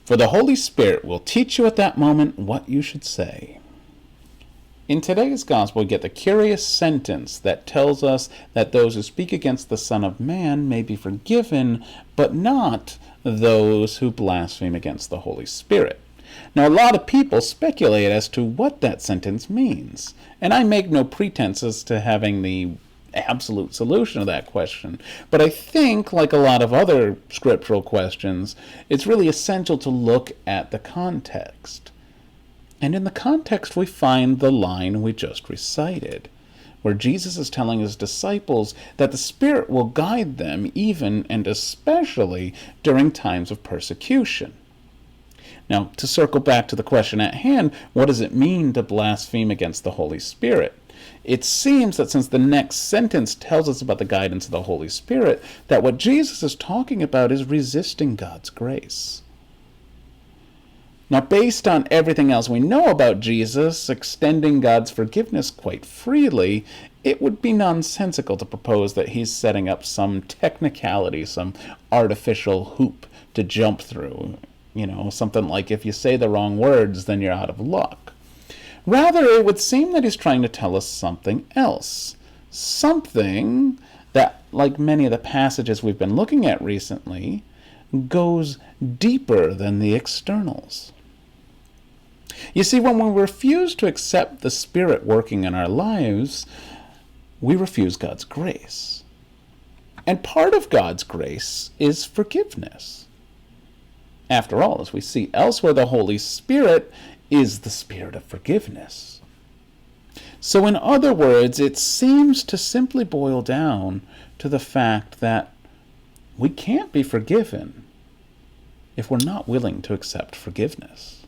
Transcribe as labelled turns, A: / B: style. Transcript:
A: For the Holy Spirit will teach you at that moment what you should say. In today's gospel, we get the curious sentence that tells us that those who speak against the Son of Man may be forgiven, but not those who blaspheme against the Holy Spirit. Now, a lot of people speculate as to what that sentence means, and I make no pretenses to having the absolute solution to that question. But I think, like a lot of other scriptural questions, it's really essential to look at the context. And in the context, we find the line we just recited, where Jesus is telling his disciples that the Spirit will guide them even and especially during times of persecution. Now, to circle back to the question at hand, what does it mean to blaspheme against the Holy Spirit? It seems that since the next sentence tells us about the guidance of the Holy Spirit, that what Jesus is talking about is resisting God's grace. Now, based on everything else we know about Jesus extending God's forgiveness quite freely, it would be nonsensical to propose that he's setting up some technicality, some artificial hoop to jump through. Something like if you say the wrong words, then you're out of luck. Rather, it would seem that he's trying to tell us something else. Something that, like many of the passages we've been looking at recently, goes deeper than the externals. You see, when we refuse to accept the Spirit working in our lives, we refuse God's grace. And part of God's grace is forgiveness. After all, as we see elsewhere, the Holy Spirit is the Spirit of forgiveness. So in other words, it seems to simply boil down to the fact that we can't be forgiven if we're not willing to accept forgiveness.